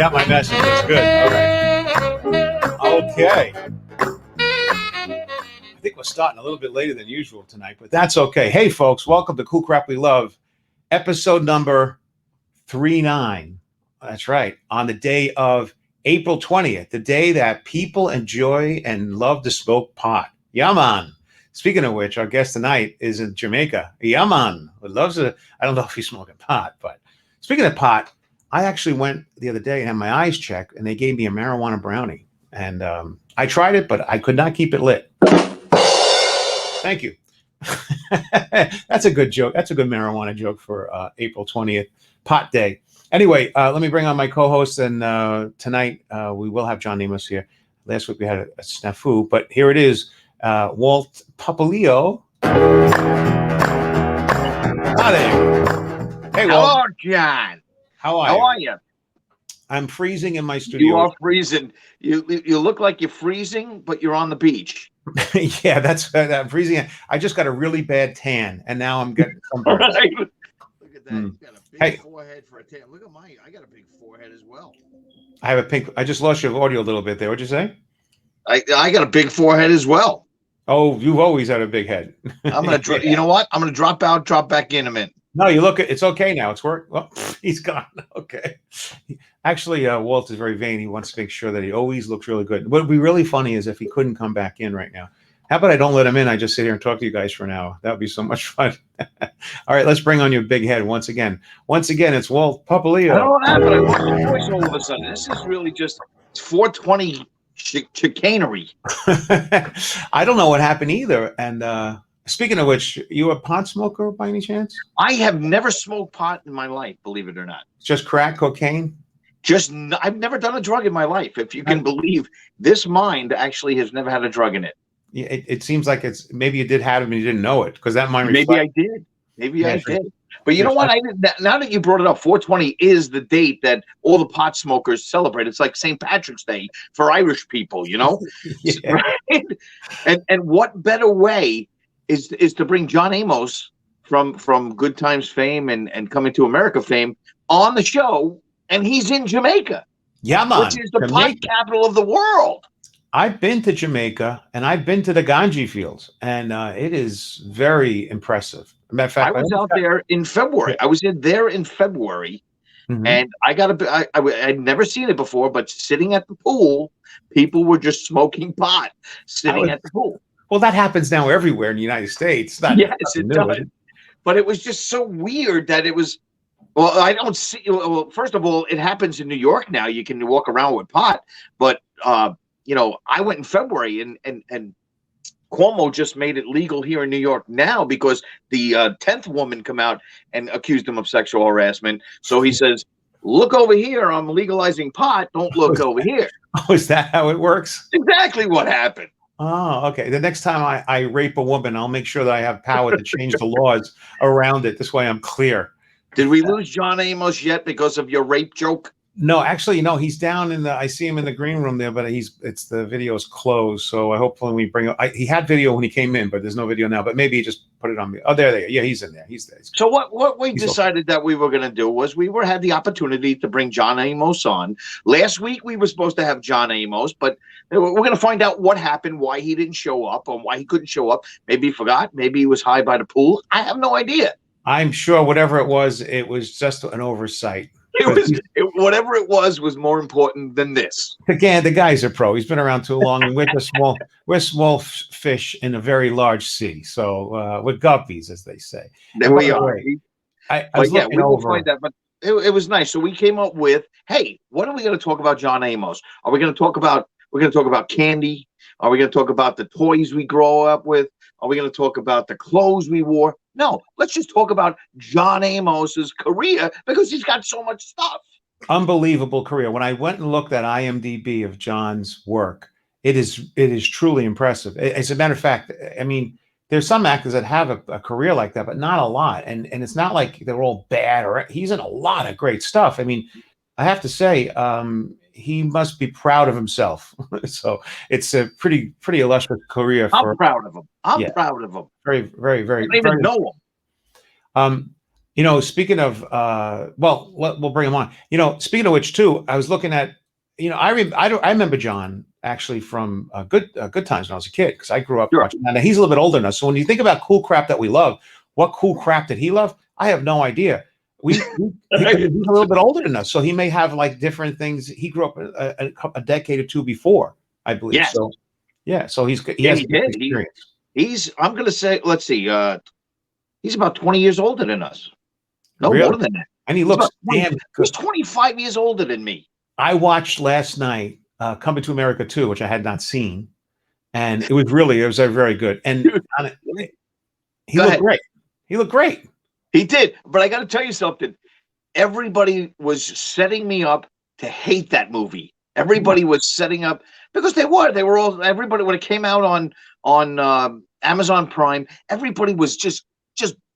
got my message. That's good. All right. Okay. I think we're starting a little bit later than usual tonight, but that's okay. Hey, folks, welcome to Cool Crap We Love, episode number 39. That's right. On the day of April 20th, the day that people enjoy and love to smoke pot. Yaman. Speaking of which, our guest tonight is in Jamaica. Yaman. Loves it. I don't know if he's smoking pot, but speaking of pot, I actually went the other day and had my eyes checked, and they gave me a marijuana brownie. And I tried it, but I could not keep it lit. Thank you. That's a good joke. That's a good marijuana joke for April 20th, pot day. Anyway, let me bring on my co-host, and tonight we will have John Amos here. Last week we had a snafu, but here it is. Walt Papaleo. Hi there. Hey, Walt. Hello, John. How are you? I'm freezing in my studio. You are freezing. You look like you're freezing, but you're on the beach. Yeah, that's I'm freezing. I just got a really bad tan, and now I'm getting sunburned. Right. Look at that. He's got a big forehead for a tan. Look at mine. I got a big forehead as well. I have a pink. I just lost your audio a little bit there. What'd you say? I got a big forehead as well. Oh, you've always had a big head. I'm gonna. You know what? I'm gonna drop out, drop back in a minute. No, you look. It's okay now. It's work. Well, he's gone. Okay. Actually, Walt is very vain. He wants to make sure that he always looks really good. What would be really funny is if he couldn't come back in right now. How about I don't let him in? I just sit here and talk to you guys for an hour. That would be so much fun. All right, let's bring on your big head once again. Once again, it's Walt Papaleo. I don't know what happened. I lost my voice all of a sudden. This is really just 420 chicanery. I don't know what happened either. And speaking of which, you a pot smoker by any chance? I have never smoked pot in my life, believe it or not. Just crack, cocaine? I've never done a drug in my life. If you can believe, this mind actually has never had a drug in it. Yeah, it seems like it's maybe you did have it and you didn't know it because that mind. Maybe I did. Maybe I did. But you know what? Now that you brought it up, 420 is the date that all the pot smokers celebrate. It's like St. Patrick's Day for Irish people, you know? Yeah. Right? And what better way is to bring John Amos from Good Times fame and Coming to America fame on the show, and he's in Jamaica. Yeah, man. Which is the pot capital of the world. I've been to Jamaica and I've been to the Ganji fields, and it is very impressive. Matter of fact, I was out there in February. I was there in February, and I'd never seen it before. But sitting at the pool, people were just smoking pot sitting at the pool. Well, that happens now everywhere in the United States. Yes, it does. But it was just so weird that it was. Well, I don't see. Well, first of all, it happens in New York now. You can walk around with pot, but you know, I went in February, and Cuomo just made it legal here in New York now because the 10th woman come out and accused him of sexual harassment. So he says, "Look over here. I'm legalizing pot. Don't look over here." Oh, is that how it works? Exactly what happened. Oh, okay. The next time I rape a woman, I'll make sure that I have power to change the laws around it. This way I'm clear. Did we lose John Amos yet because of your rape joke? No, actually, no. He's down in I see him in the green room there, but the video is closed. So I hope when we bring he had video when he came in, but there's no video now. But maybe he just put it on me. Oh, there. Yeah, he's in there. He's there. So what we decided that we were going to do was had the opportunity to bring John Amos on. Last week we were supposed to have John Amos, but we're going to find out what happened, why he didn't show up, or why he couldn't show up. Maybe he forgot. Maybe he was high by the pool. I have no idea. I'm sure whatever it was just an oversight. Whatever it was more important than this. Again, the guy's a pro. He's been around too long, and we're small fish in a very large sea. So we're guppies, as they say. There we are. I was looking over. Find that, but it was nice. So we came up with, hey, what are we going to talk about John Amos? Are we going to talk about? We're going to talk about candy. Are we going to talk about the toys we grow up with? Are we going to talk about the clothes we wore? No, let's just talk about John Amos's career because he's got so much stuff. Unbelievable career. When I went and looked at IMDb of John's work, it is truly impressive. As a matter of fact, I mean, there's some actors that have a career like that, but not a lot. And it's not like they're all bad, or he's in a lot of great stuff. I mean, I have to say, he must be proud of himself. So it's a pretty illustrious career. I'm proud of him. I'm proud of him. Very, very, very. I don't even know him. You know, speaking of, well, we'll bring him on. You know, speaking of which, too, I was looking at, you know, I remember John actually from good times when I was a kid because I grew up Sure. watching that. Now he's a little bit older than us, so when you think about cool crap that we love, what cool crap did he love? I have no idea. He's a little bit older than us, so he may have like different things. He grew up a decade or two before, I believe. Yes. So yeah, so he Yeah, has he different did. experience. I'm gonna say, let's see, he's about 20 years older than us. No Really? more than that. And he He's looks about 20 damn he's good. 25 years older than me. I watched last night Coming to America 2, which I had not seen, and it was very good. And Dude, on it, he go looked ahead. great. He looked great. He did, but I got to tell you something. Everybody was setting me up to hate that movie. Everybody was setting up because they were all everybody when it came out on Amazon Prime. Everybody was just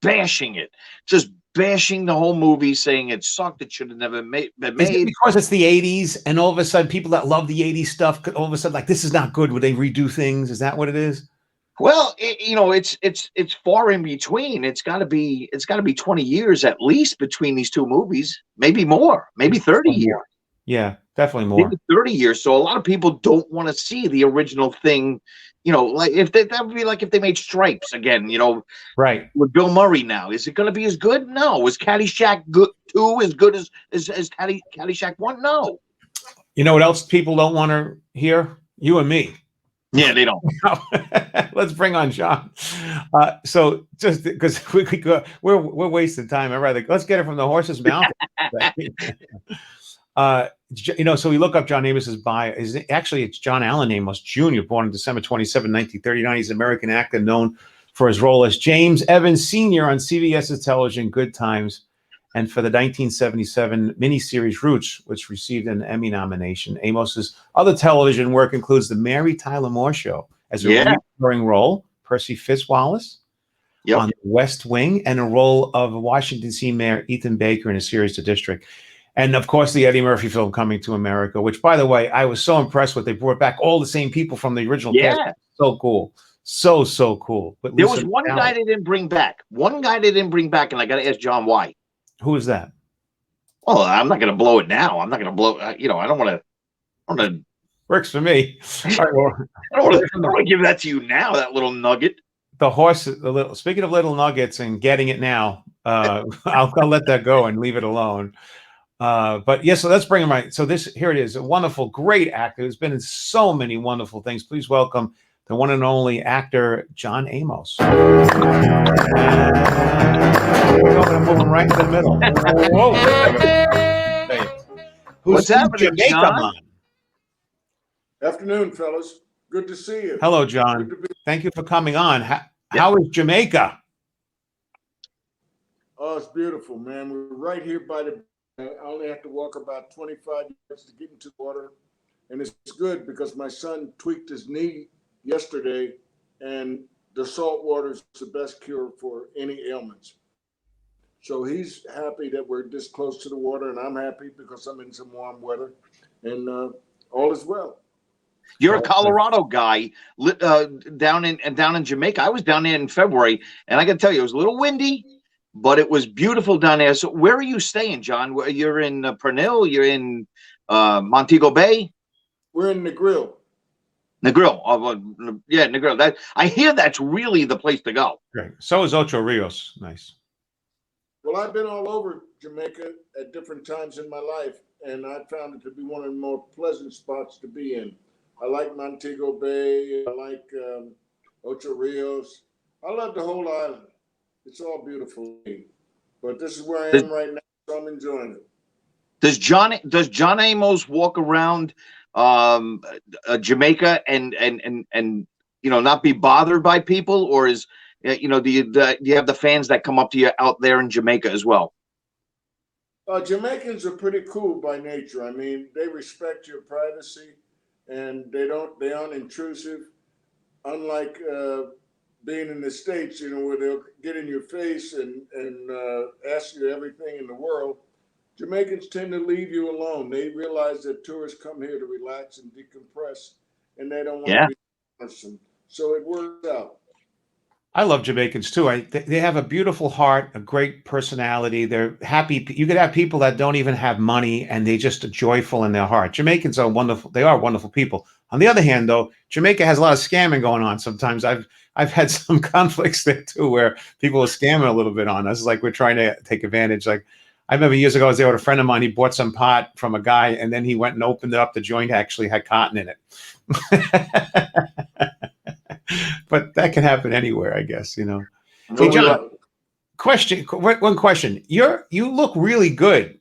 bashing it, just bashing the whole movie, saying it sucked. It should have never been Is it made. because it's the 80s and all of a sudden people that love the 80s stuff could all of a sudden like this is not good? Would they redo things? Is that what it is? Well, it's far in between. It's got to be 20 years at least between these two movies, maybe more, maybe 30 years. Yeah, definitely more. Maybe 30 years. So a lot of people don't want to see the original thing. You know, like that would be like if they made Stripes again, you know, Right. with Bill Murray now. Is it going to be as good? No. Was Caddyshack good 2 as good as Caddyshack 1? No. You know what else people don't want to hear? You and me. Yeah, they don't. Let's bring on John. So just because we're wasting time. I'd rather let's get it from the horse's mouth. You know, so we look up John Amos's bio. It's John Allen Amos Jr., born on December 27, 1939. He's an American actor known for his role as James Evans Sr. on CBS's television Good Times, and for the 1977 miniseries Roots, which received an Emmy nomination. Amos's other television work includes The Mary Tyler Moore Show as a recurring role, Percy Fitzwallace on The West Wing, and a role of Washington, D.C. Mayor Ethan Baker in a series The District. And, of course, the Eddie Murphy film Coming to America, which, by the way, I was so impressed with. They brought back all the same people from the original cast. So cool. So cool. But there was one guy they didn't bring back. One guy they didn't bring back, and I got to ask John why. Who is that? Well, I'm not going to blow it now. I'm not going to blow. I don't want to. Works for me. I don't want to give that to you now. That little nugget. The horse. Speaking of little nuggets and getting it now, I'll let that go and leave it alone. But yeah, so let's bring him right. So here it is, a wonderful, great actor who's been in so many wonderful things. Please welcome the one and only actor John Amos. And moving right to the middle. Whoa! Hey. What's happening, Jamaica, John? man? Afternoon, fellas. Good to see you. Hello, John. Thank you for coming on. How is Jamaica? Oh, it's beautiful, man. We're right here by the. I only have to walk about 25 yards to get into the water. And it's good because my son tweaked his knee yesterday, and the salt water is the best cure for any ailments. So he's happy that we're this close to the water, and I'm happy because I'm in some warm weather, and all is well. You're a Colorado guy down in Jamaica. I was down there in February, and I got to tell you, it was a little windy, but it was beautiful down there. So where are you staying, John? You're in Pernil? You're in Montego Bay? We're in Negril. Negril. Yeah, Negril. I hear that's really the place to go. Great. So is Ocho Rios. Nice. Well, I've been all over Jamaica at different times in my life, and I found it to be one of the more pleasant spots to be in. I like Montego Bay. I like Ocho Rios. I love the whole island. It's all beautiful. But this is where I am right now, so I'm enjoying it. Does John Amos walk around Jamaica and not be bothered by people, or is do you have the fans that come up to you out there in Jamaica as well? Jamaicans are pretty cool by nature. I mean, they respect your privacy, and they aren't intrusive. Unlike being in the States, where they'll get in your face and ask you everything in the world. Jamaicans tend to leave you alone. They realize that tourists come here to relax and decompress, and they don't want to be bothersome. So it works out. I love Jamaicans too. They have a beautiful heart, a great personality. They're happy. You could have people that don't even have money and they just are joyful in their heart. Jamaicans are wonderful. They are wonderful people. On the other hand, though, Jamaica has a lot of scamming going on. Sometimes I've had some conflicts there too, where people are scamming a little bit on us, like we're trying to take advantage. Like I remember years ago, I was there with a friend of mine. He bought some pot from a guy, and then he went and opened it up. The joint actually had cotton in it. But that can happen anywhere, I guess, you know. Hey, No, you're John, right. one question. You look really good.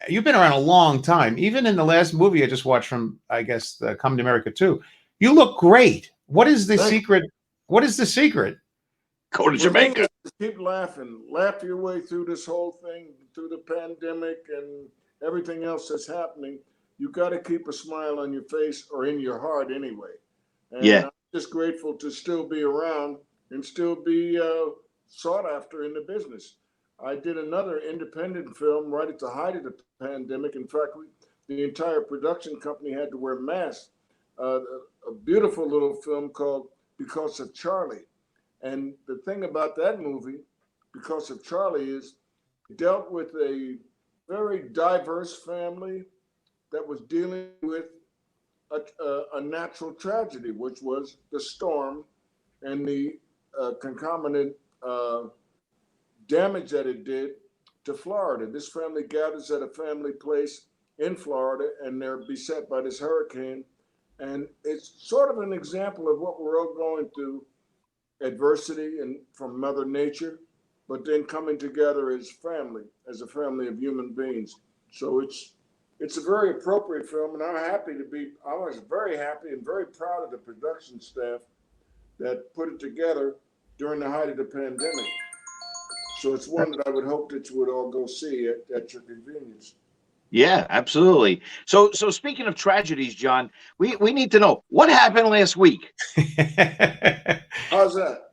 You've been around a long time. Even in the last movie I just watched from, I guess, Come to America too. You look great. What is the Thank secret? What is the secret? Go to Well, the thing Jamaica. is, keep laughing. Laugh your way through this whole thing, through the pandemic and everything else that's happening. You got to keep a smile on your face or in your heart anyway. And Yeah. I'm just grateful to still be around and still be sought after in the business. I did another independent film right at the height of the pandemic. In fact, the entire production company had to wear masks. A beautiful little film called Because of Charlie. And the thing about that movie, Because of Charlie, is it dealt with a very diverse family that was dealing with a natural tragedy, which was the storm and the concomitant damage that it did to Florida. This family gathers at a family place in Florida, and they're beset by this hurricane. And it's sort of an example of what we're all going through, adversity and from Mother Nature, but then coming together as a family of human beings. So it's a very appropriate film, and I was very happy and very proud of the production staff that put it together during the height of the pandemic. So it's one that I would hope that you would all go see at your convenience. Yeah, absolutely. So speaking of tragedies, John, we need to know what happened last week. How's that?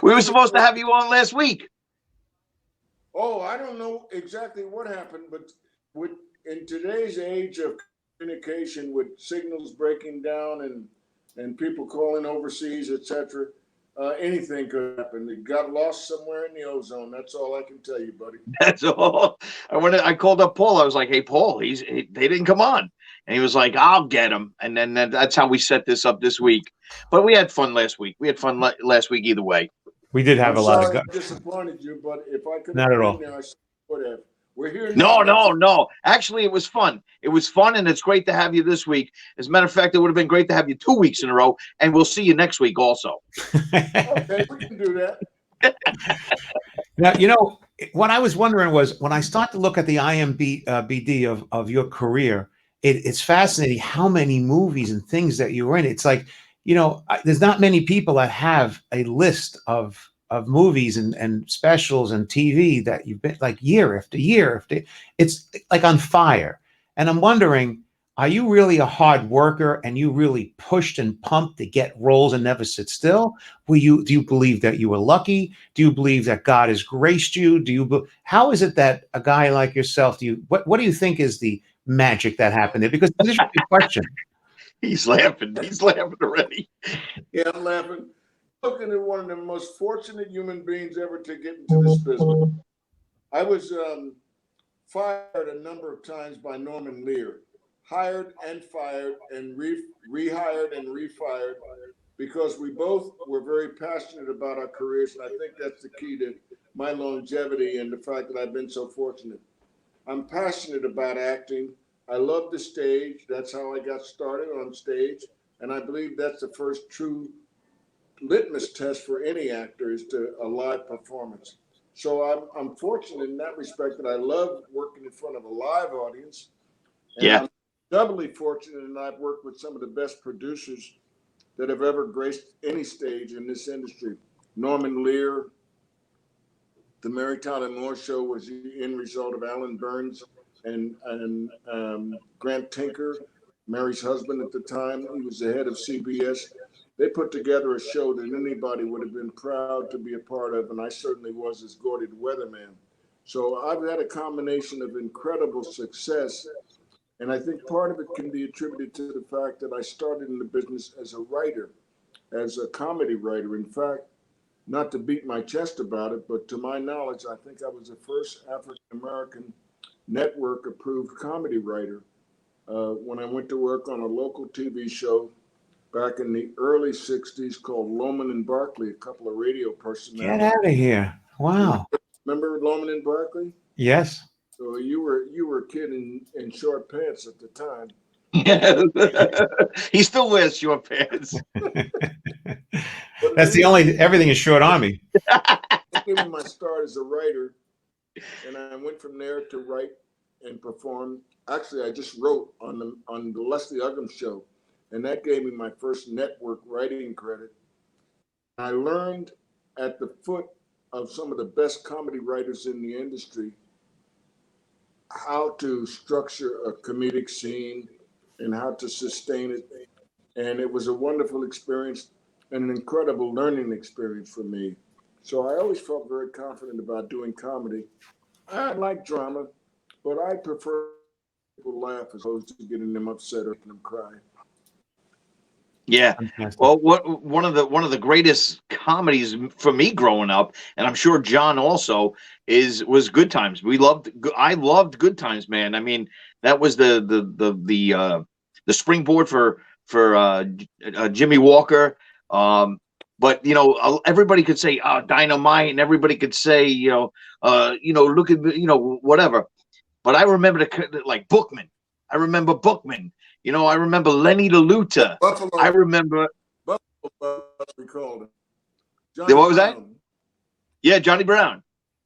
We were supposed to have you on last week. Oh, I don't know exactly what happened, but with in today's age of communication, with signals breaking down and people calling overseas, etc., anything could happen. It got lost somewhere in the ozone. That's all I can tell you, buddy. That's all. I called up Paul. I was like, "Hey, Paul, they didn't come on," and he was like, "I'll get him." And then that's how we set this up this week. But we had fun last week. We had fun last week either way. We did have I'm a lot of sorry guys. I disappointed you, but if I could Not have at been all. there, I would have. We're here No, now. no, no. Actually, it was fun. It was fun, and it's great to have you this week. As a matter of fact, it would have been great to have you 2 weeks in a row, and we'll see you next week also. Okay, we can do that. Now, you know, what I was wondering was when I start to look at the IMBD of your career, it's fascinating how many movies and things that you were in. It's like, you know, there's not many people that have a list of movies and specials and TV that you've been like year after year after. It's like on fire. And I'm wondering, are you really a hard worker and you really pushed and pumped to get roles and never sit still? Do you believe that you were lucky? Do you believe that God has graced you? How is it that a guy like yourself, what do you think is the magic that happened there? Because this is a question. He's laughing. He's laughing already. Yeah, I'm laughing. Looking at one of the most fortunate human beings ever to get into this business. I was fired a number of times by Norman Lear, hired and fired and rehired and refired because we both were very passionate about our careers. And I think that's the key to my longevity and the fact that I've been so fortunate. I'm passionate about acting. I love the stage. That's how I got started on stage. And I believe that's the first true litmus test for any actor is to a live performance. So I'm fortunate in that respect that I love working in front of a live audience. And Yeah. I'm doubly fortunate and I've worked with some of the best producers that have ever graced any stage in this industry. Norman Lear, the Mary Tyler Moore Show was the end result of Alan Burns and Grant Tinker, Mary's husband at the time. He was the head of CBS. They put together a show that anybody would have been proud to be a part of, and I certainly was as Gordy the Weatherman. So I've had a combination of incredible success, and I think part of it can be attributed to the fact that I started in the business as a writer, as a comedy writer. In fact, not to beat my chest about it, but to my knowledge, I think I was the first African American network approved comedy writer when I went to work on a local TV show back in the early 60s called Loman and Barkley, a couple of radio Get personalities. out of here. Wow. Remember Loman and Barkley? Yes. So you were a kid in short pants at the time. Yeah. He still wears short pants. That's the only, everything is short on me. That gave me my start as a writer, and I went from there to write and perform. Actually, I just wrote on the Leslie Uggam show, and that gave me my first network writing credit. I learned at the foot of some of the best comedy writers in the industry how to structure a comedic scene and how to sustain it. And it was a wonderful experience and an incredible learning experience for me. So I always felt very confident about doing comedy. I like drama, but I prefer people laugh as opposed to getting them upset or making them cry. Yeah. Fantastic. Well, one of the greatest comedies for me growing up, and I'm sure John also was Good Times. I loved Good Times, man. I mean, that was the springboard for Jimmy Walker. But everybody could say Dynamite, and everybody could say look at whatever. But I remember like Bookman. I remember Bookman. I remember Lenny DeLuta. Buffalo. I remember Buffalo Buzz, we called him. Johnny what was that? Brown. Yeah, Johnny Brown.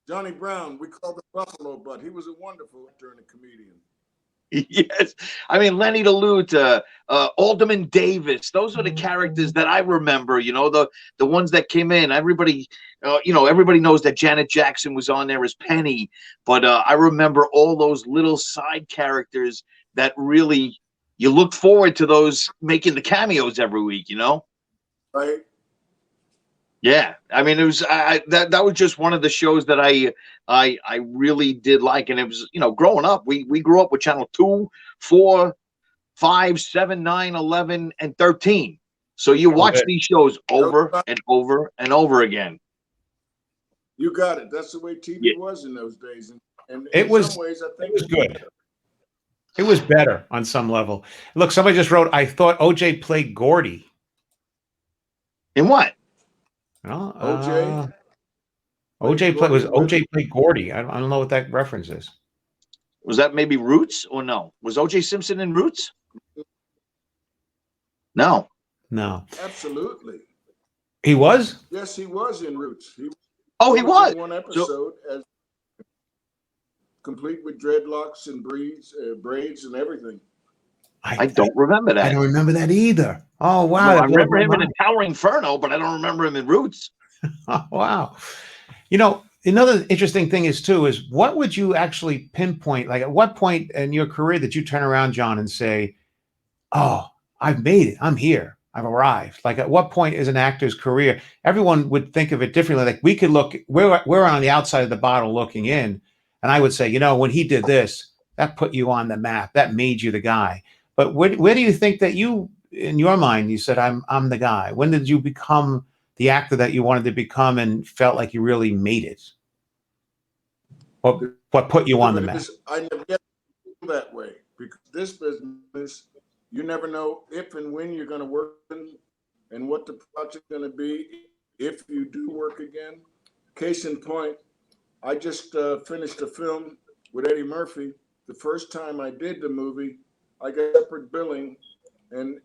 Johnny Brown, we called him Buffalo Bud. He was a wonderful actor and a comedian. Yes, I mean Lenny DeLuta, Alderman Davis. Those are the characters that I remember. The ones that came in. Everybody, everybody knows that Janet Jackson was on there as Penny, but I remember all those little side characters that really you look forward to those making the cameos every week. Right? Yeah, I mean it was that was just one of the shows that I really did like, and it was growing up we grew up with channel 2, 4, 5, 7, 9, 11, and 13. So you watch these shows over and over and over again. You got it. That's the way TV was in those days, and It in was, some ways, I think it was good. It was better on some level. Look, somebody just wrote, I thought OJ played Gordy. In what? Well, OJ. OJ played Gordy. I don't know what that reference is. Was that maybe Roots or no? Was OJ Simpson in Roots? No. Absolutely. He was? Yes, he was in Roots. He was in one episode as complete with dreadlocks and braids and everything. I don't remember that. I don't remember that either. Oh, wow. I remember him in a Towering Inferno, but I don't remember him in Roots. Oh, wow. Another interesting thing is what would you actually pinpoint? Like at what point in your career did you turn around, John, and say, oh, I've made it. I'm here. I've arrived. Like at what point is an actor's career? Everyone would think of it differently. Like we could look, we're on the outside of the bottle looking in. And I would say, when he did this, that put you on the map. That made you the guy. But where do you think that in your mind, you said, I'm the guy? When did you become the actor that you wanted to become and felt like you really made it? What put you on the map? I never get that way because this business, you never know if and when you're going to work and what the project's going to be if you do work again. Case in point, I just finished a film with Eddie Murphy. The first time I did the movie, I got separate billing, and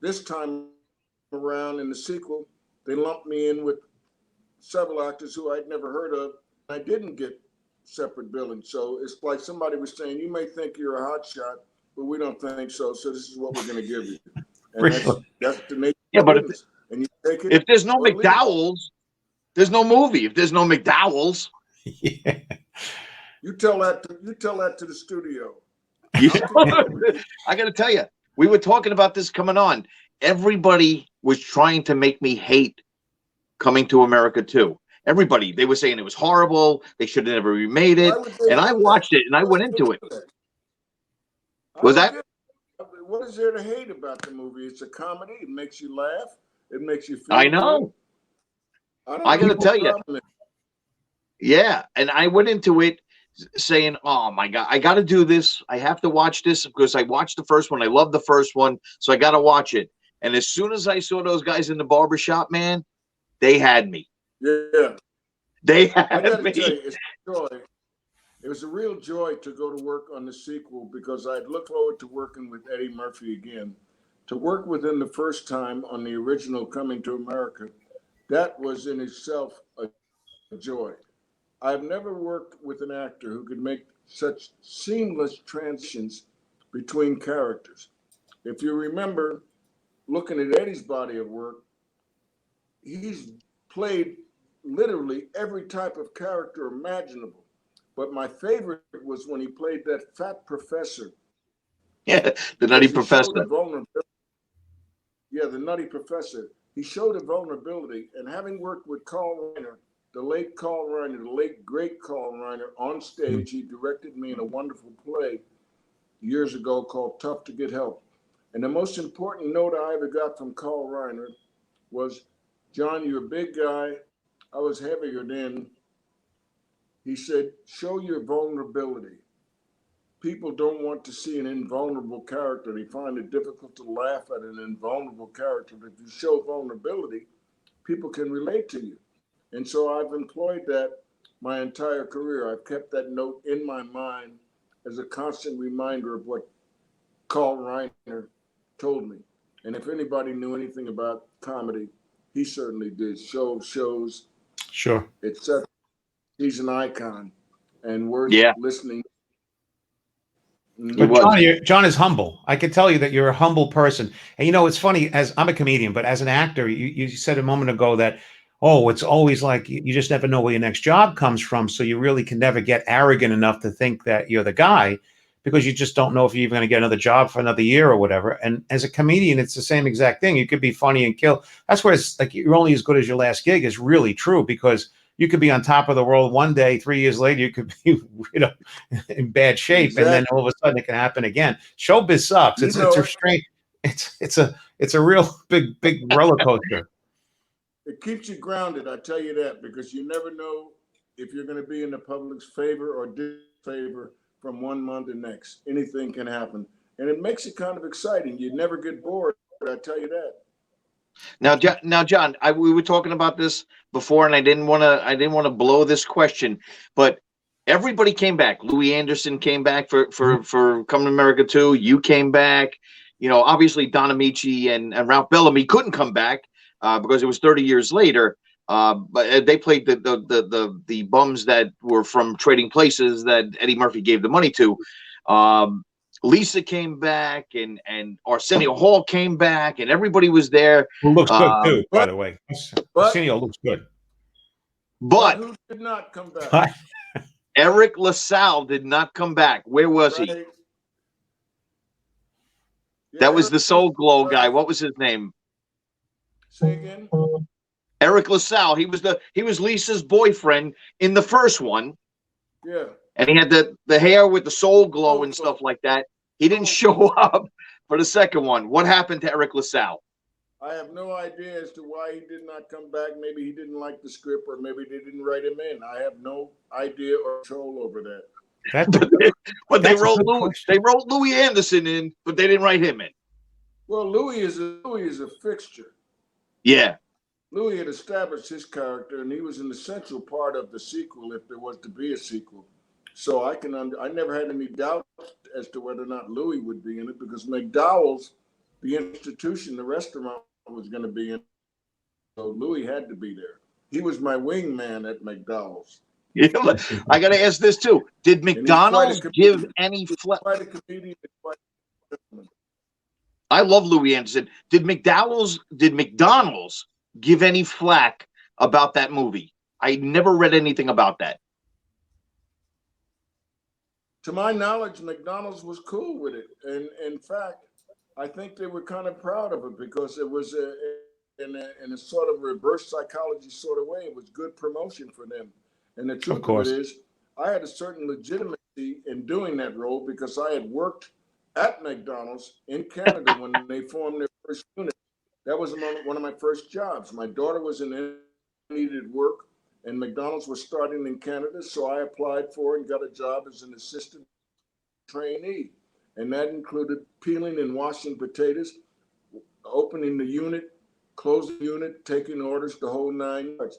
this time around in the sequel, they lumped me in with several actors who I'd never heard of. I didn't get separate billing. So it's like somebody was saying, you may think you're a hot shot, but we don't think so. So this is what we're going to give you. And that's the nature of but business. And you take it. If there's no McDowell's, there's no movie. If there's no McDowell's, yeah. You tell that to the studio. I got to tell you, we were talking about this coming on. Everybody was trying to make me hate Coming to America 2. Everybody, they were saying it was horrible. They should have never remade it. And I watched it and I went into it. Was that? What is there to hate about the movie? It's a comedy. It makes you laugh. It makes you feel. I know. I got to have a tell you, problem. yeah. And I went into it saying, "Oh my God, I got to do this. I have to watch this because I watched the first one. I love the first one, so I got to watch it." And as soon as I saw those guys in the barbershop, man, they had me. Yeah, They I got had to tell me. you, it's a joy. It was a real joy to go to work on the sequel because I'd look forward to working with Eddie Murphy again. To work with him the first time on the original Coming to America, that was in itself a joy. I've never worked with an actor who could make such seamless transitions between characters. If you remember looking at Eddie's body of work, he's played literally every type of character imaginable. But my favorite was when he played that fat professor Yeah, the because Nutty he showed a Professor. vulnerability. Yeah, the nutty professor. He showed a vulnerability, and having worked with Carl Reiner, the late Carl Reiner, the late great Carl Reiner, on stage, he directed me in a wonderful play years ago called Tough to Get Help. And the most important note I ever got from Carl Reiner was, "John, you're a big guy. I was heavier then." He said, "Show your vulnerability. People don't want to see an invulnerable character. They find it difficult to laugh at an invulnerable character. But if you show vulnerability, people can relate to you." And so I've employed that my entire career. I've kept that note in my mind as a constant reminder of what Carl Reiner told me. And if anybody knew anything about comedy, he certainly did. Shows, Sure. etc. He's an icon and worth Yeah, listening. he But Mhm. was. John is humble. I can tell you that you're a humble person. And you know, it's funny, as I'm a comedian, but as an actor, you said a moment ago that, oh, it's always like you just never know where your next job comes from. So you really can never get arrogant enough to think that you're the guy because you just don't know if you're even going to get another job for another year or whatever. And as a comedian, it's the same exact thing. You could be funny and kill. That's where it's like you're only as good as your last gig is really true because you could be on top of the world one day, 3 years later, you could be, you know, in bad shape, and then Exactly. all of a sudden it can happen again. Showbiz sucks. You It's know a it. strange. It's a real big roller coaster. It keeps you grounded, I tell you that, because you never know if you're going to be in the public's favor or disfavor from one month to the next. Anything can happen. And it makes it kind of exciting. You never get bored, I tell you that. Now, John, we were talking about this before, and I didn't want to blow this question, but everybody came back. Louis Anderson came back for Coming to America 2. You came back. You know, obviously Don Amici and Ralph Bellamy couldn't come back because it was 30 years later. But they played the bums that were from Trading Places that Eddie Murphy gave the money to. Um, Lisa came back, and Arsenio Hall came back, and everybody was there. Who looks good too, by But the way. but Arsenio looks good. but But who did not come back? But Eric LaSalle did not come back. Where was he? Right? Yeah, That was Eric the Soul Glow guy. left. What was his name? Say again. Eric LaSalle. He was Lisa's boyfriend in the first one, Yeah. and he had the hair with the Soul Glow Oh, and stuff like that. He didn't show up for the second one. What happened to Eric LaSalle? I have no idea as to why he did not come back. Maybe he didn't like the script, or maybe they didn't write him in. I have no idea or control over that. that's a But that's a good question. They wrote Louis Anderson in, but they didn't write him in. Well, Louis is a fixture. Yeah. Louis had established his character, and he was an essential part of the sequel, if there was to be a sequel. So I never had any doubt as to whether or not Louis would be in it, because McDowell's, the institution, the restaurant, was going to be in it. So Louis had to be there. He was my wingman at McDowell's. I got to ask this too. Did And McDonald's give any flack? quite a comedian. Quite a gentleman. I love Louis Anderson. Did McDonald's give any flack about that movie? I never read anything about that. To my knowledge, McDonald's was cool with it. And in fact, I think they were kind of proud of it because it was in a sort of reverse psychology sort of way. It was good promotion for them. And the Of truth of it course. is, I had a certain legitimacy in doing that role because I had worked at McDonald's in Canada when they formed their first unit. That was one of my first jobs. My daughter was in needed work, and McDonald's was starting in Canada, so I applied for and got a job as an assistant trainee. And that included peeling and washing potatoes, opening the unit, closing the unit, taking orders, the whole 9 yards.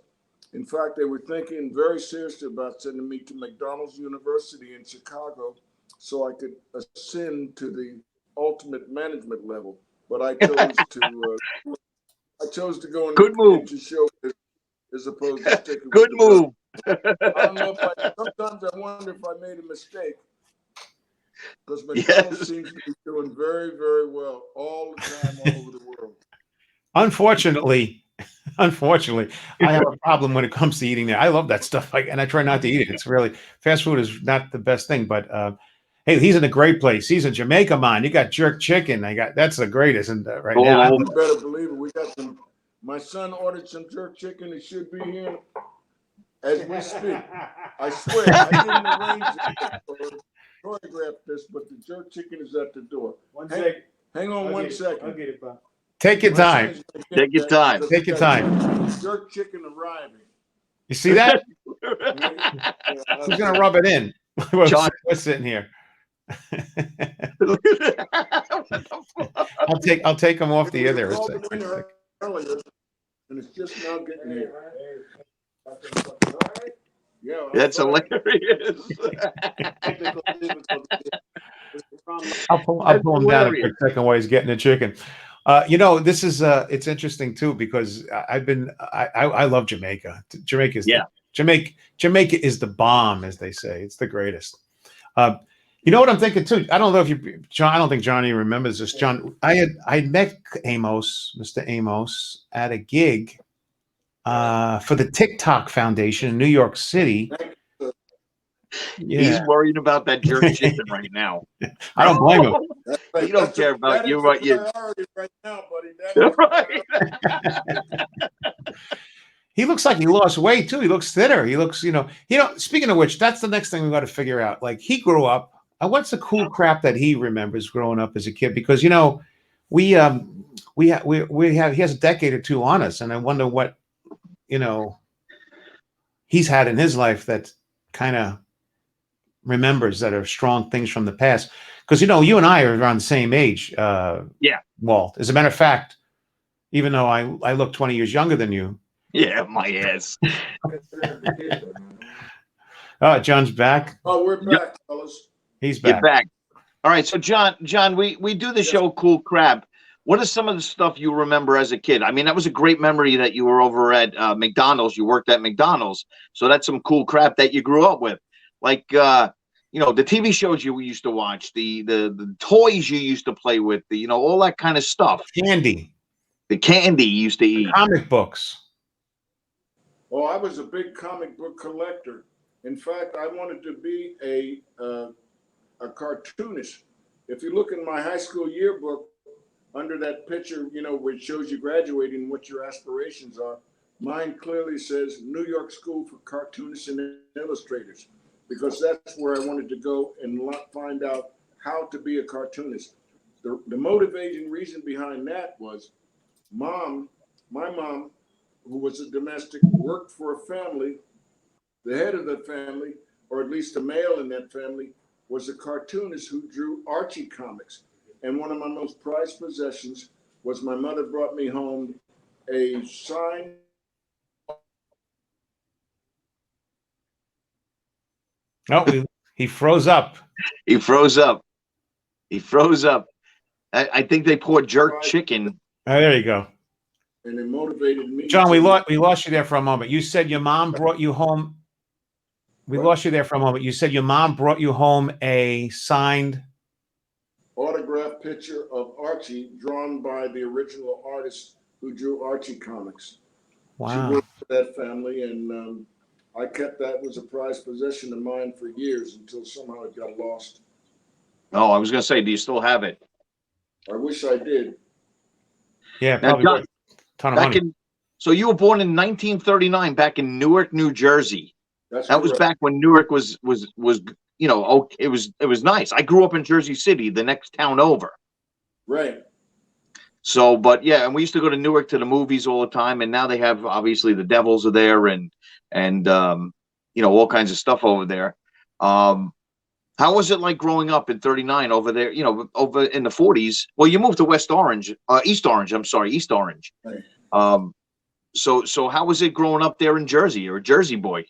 In fact, they were thinking very seriously about sending me to McDonald's University in Chicago so I could ascend to the ultimate management level. But I chose to go Good move. into show as opposed to sticking Good with the move. I don't know if sometimes I wonder if I made a mistake, because McDonald's seems to be doing very, very well all the time, all over the world. Unfortunately, I have a problem when it comes to eating there. I love that stuff, and I try not to eat it. It's really, fast food is not the best thing, but hey, he's in a great place. He's in Jamaica, man. You got jerk chicken. That's the greatest, and right now. You better believe it. We got some. My son ordered some jerk chicken. It should be here as we speak. I swear, I didn't arrange it or choreograph this, but the jerk chicken is at the door. Hang on 1 second. I'll get it, Bob. Take your time. Take your time. Take your time. Jerk chicken arriving. You see that? Yeah, Who's gonna rub it in? We're sitting here. I'll take them off the air there. Earlier, and it's just now getting here. Yeah, That's hilarious. I'll pull him down in a second while he's getting the chicken. This is it's interesting too, because I love Jamaica. Jamaica is the bomb, as they say. It's the greatest. You know what I'm thinking too? I don't know if John. I don't think Johnny remembers this. John, I met Mr. Amos, at a gig for the TikTok Foundation in New York City. Yeah. He's worried about that jerk chicken right now. I don't blame him. You don't care about you, right? You right now, buddy. right. He looks like he lost weight too. He looks thinner. He looks, Speaking of which, that's the next thing we got to figure out. Like, he grew up. What's the cool crap that he remembers growing up as a kid? Because he has a decade or two on us, and I wonder what he's had in his life that kind of remembers that are strong things from the past. Because you and I are around the same age. Walt. As a matter of fact, even though I look 20 years younger than you. Yeah, my ass. John's back. Oh, we're back, fellas. He's back. Get back. All right, so John, we do the show Cool Crap. What is some of the stuff you remember as a kid? I mean, that was a great memory that you were over at McDonald's. You worked at McDonald's, so that's some cool crap that you grew up with, like the TV shows you used to watch, the toys you used to play with, all that kind of stuff. Candy. The candy you used to eat. Comic books. Oh, I was a big comic book collector. In fact, I wanted to be a cartoonist. If you look in my high school yearbook, under that picture, which shows you graduating, what your aspirations are, mine clearly says New York School for Cartoonists and Illustrators, because that's where I wanted to go and find out how to be a cartoonist. The motivating reason behind that was my mom, who was a domestic, worked for a family. The head of the family, or at least a male in that family, was a cartoonist who drew Archie comics. And one of my most prized possessions was my mother brought me home a signed. Oh, he froze up. He froze up. I think they poured jerk chicken. Oh, there you go. And it motivated me. John, we lost you there for a moment. You said your mom brought you home. We lost you there for a moment. You said your mom brought you home a signed autographed picture of Archie drawn by the original artist who drew Archie comics. Wow. She worked for that family, and I kept that. It was a prized possession of mine for years until somehow it got lost. Oh, I was going to say, do you still have it? I wish I did. Yeah, probably John, ton of money. So you were born in 1939 back in Newark, New Jersey. That was back when Newark was it was nice. I grew up in Jersey City, the next town over. Right. So, but yeah, and we used to go to Newark to the movies all the time, and now they have obviously the Devils are there, and all kinds of stuff over there. How was it like growing up in 39 over there, over in the 40s? Well, you moved to East Orange, I'm sorry, East Orange. Right. So how was it growing up there in Jersey? You're a Jersey boy.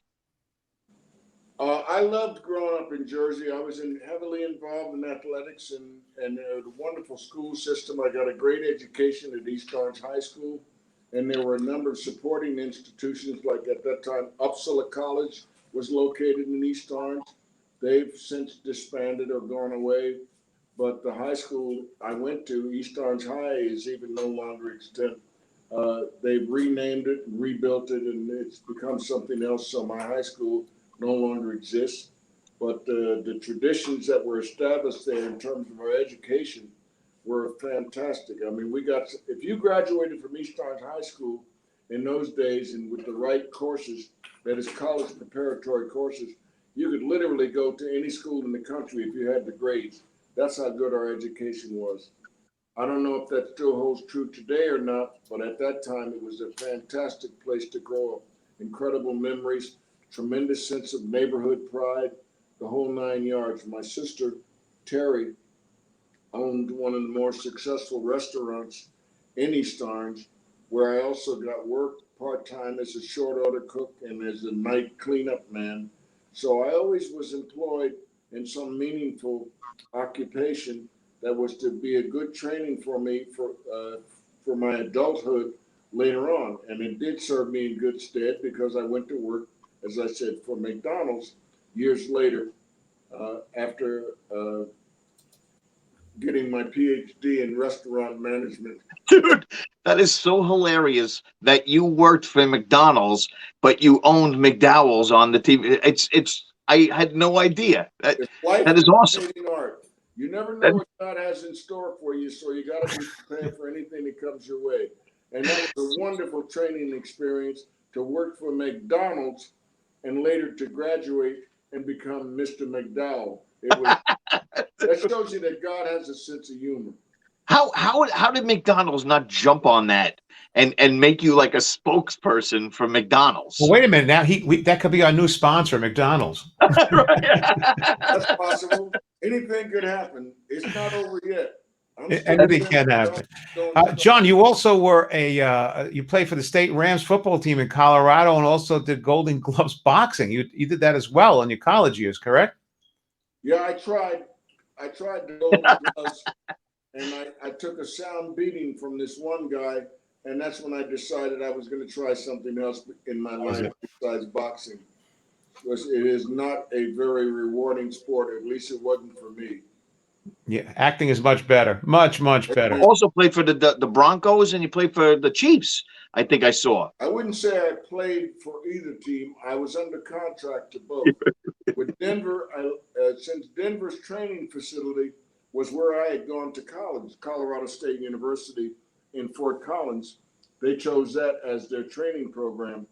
I loved growing up in Jersey. I was heavily involved in athletics and a wonderful school system. I got a great education at East Orange High School, and there were a number of supporting institutions. Like at that time, Upsala College was located in East Orange. They've since disbanded or gone away, but the high school I went to, East Orange High, is even no longer extant. They've renamed it, rebuilt it, and it's become something else. So my high school no longer exists. But the traditions that were established there in terms of our education were fantastic. I mean, if you graduated from East Orange High School in those days and with the right courses, that is college preparatory courses, you could literally go to any school in the country if you had the grades. That's how good our education was. I don't know if that still holds true today or not, but at that time it was a fantastic place to grow up. Incredible memories, tremendous sense of neighborhood pride, the whole 9 yards. My sister, Terry, owned one of the more successful restaurants in East Orange, where I also got work part-time as a short order cook and as a night cleanup man. So I always was employed in some meaningful occupation that was to be a good training for me for my adulthood later on. And it did serve me in good stead because I went to work, as I said, for McDonald's years later after getting my PhD in restaurant management. Dude, that is so hilarious that you worked for McDonald's, but you owned McDowell's on the TV. I had no idea. That is awesome. Art. You never know what God has in store for you, so you got to be prepared for anything that comes your way. And that was a wonderful training experience to work for McDonald's and later to graduate and become Mr. McDowell. That shows you that God has a sense of humor. How did McDonald's not jump on that and make you like a spokesperson for McDonald's? Well, wait a minute. Now that could be our new sponsor, McDonald's. That's possible. Anything could happen. It's not over yet. Anything can happen. John, you also were you played for the state Rams football team in Colorado and also did Golden Gloves boxing. You did that as well in your college years, correct? Yeah, I tried the Golden Gloves, and I took a sound beating from this one guy, and that's when I decided I was going to try something else in my life besides boxing. Because it is not a very rewarding sport. At least it wasn't for me. Yeah, acting is much better. Much better. You also played for the Broncos and you played for the Chiefs, I think I saw. I wouldn't say I played for either team. I was under contract to both. With Denver, since Denver's training facility was where I had gone to college, Colorado State University in Fort Collins, they chose that as their training program.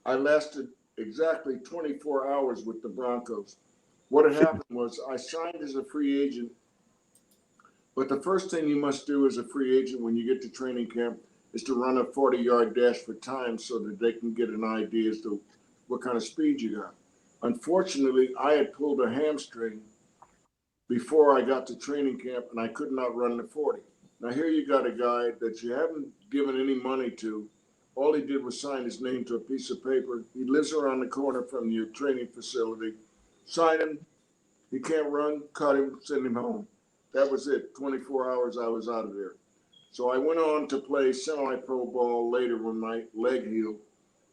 I lasted exactly 24 hours with the Broncos. What had happened was I signed as a free agent, but the first thing you must do as a free agent when you get to training camp is to run a 40-yard dash for time so that they can get an idea as to what kind of speed you got. Unfortunately, I had pulled a hamstring before I got to training camp, and I could not run the 40. Now here you got a guy that you haven't given any money to. All he did was sign his name to a piece of paper. He lives around the corner from your training facility. Sign him. He can't run. Cut him. Send him home. That was it. 24 hours I was out of there. So I went on to play semi-pro ball later when my leg healed.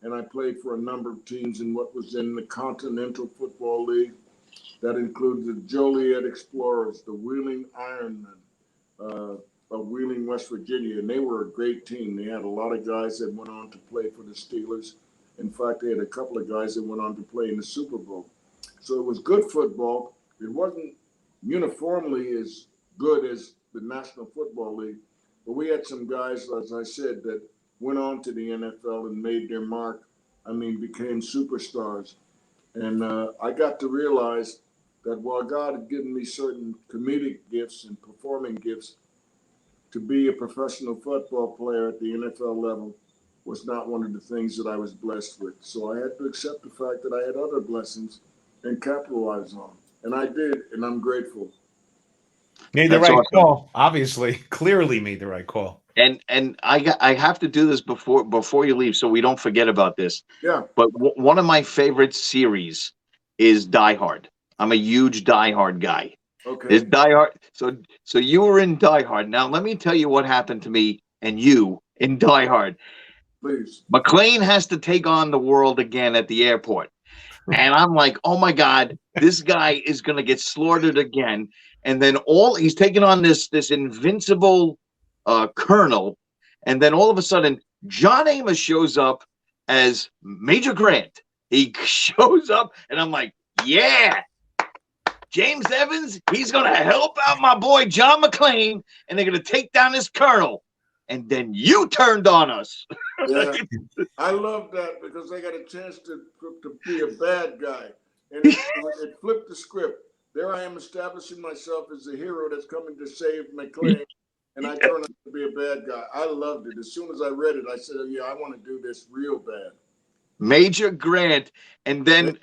And I played for a number of teams in what was in the Continental Football League. That included the Joliet Explorers, the Wheeling Ironmen, of Wheeling, West Virginia, and they were a great team. They had a lot of guys that went on to play for the Steelers. In fact, they had a couple of guys that went on to play in the Super Bowl. So it was good football. It wasn't uniformly as good as the National Football League, but we had some guys, as I said, that went on to the NFL and made their mark. I mean, became superstars. And I got to realize that while God had given me certain comedic gifts and performing gifts, to be a professional football player at the NFL level was not one of the things that I was blessed with. So I had to accept the fact that I had other blessings and capitalize on. And I did, and I'm grateful. Made the That's right awesome. call. Obviously, clearly made the right call. And I have to do this before you leave, so we don't forget about this. Yeah. But one of my favorite series is Die Hard. I'm a huge Die Hard guy. Okay. Is Die Hard. So you were in Die Hard. Now let me tell you what happened to me and you in Die Hard. Please. McClane has to take on the world again at the airport. And I'm like, oh my God, this guy is gonna get slaughtered again. And then he's taking on this invincible colonel, and then all of a sudden John Amos shows up as Major Grant. He shows up, and I'm like, yeah, James Evans, he's gonna help out my boy John McClane, and they're gonna take down this colonel. And then you turned on us. Yeah, I love that because I got a chance to be a bad guy, and it flipped the script. There I am establishing myself as the hero that's coming to save McClane, and I turn out to be a bad guy. I loved it. As soon as I read it, I said, oh, yeah, I want to do this real bad. Major Grant. And then,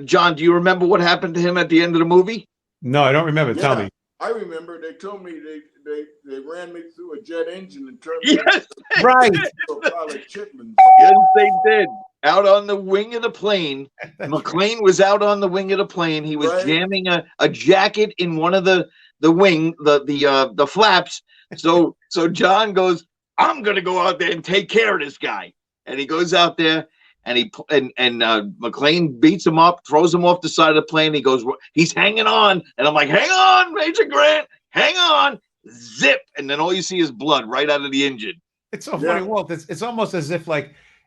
John, do you remember what happened to him at the end of the movie? No, I don't remember. Yeah, Tell me. I remember they told me they ran me through a jet engine and turned Yes, me Right. into a pile of chitlins. yes, they did. Out on the wing of the plane. McClane was out on the wing of the plane. He was jamming a jacket in one of the wing, the flaps. So John goes, I'm gonna go out there and take care of this guy. And he goes out there, and McClane beats him up, throws him off the side of the plane. He goes, he's hanging on, and I'm like, hang on, Major Grant, hang on. Zip, and then all you see is blood right out of the engine. It's so funny, Walt. It's almost as if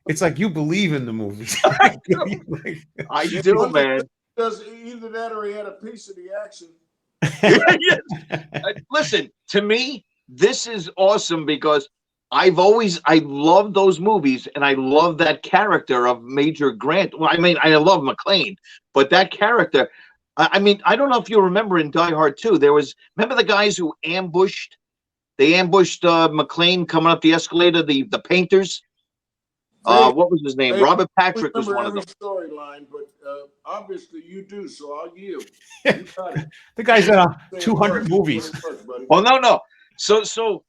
it's like you believe in the movies. I do, man. Does either that or he had a piece of the action. Listen, to me, this is awesome because I love those movies, and I love that character of Major Grant. Well, I love McClane, but that character. I don't know if you remember in Die Hard 2, remember the guys who ambushed McClane coming up the escalator, the painters? What was his name? Robert Patrick was one of them. Storyline, but obviously you do, so I'll yield. You got it. The guy's in 200 movies. Well, no. So the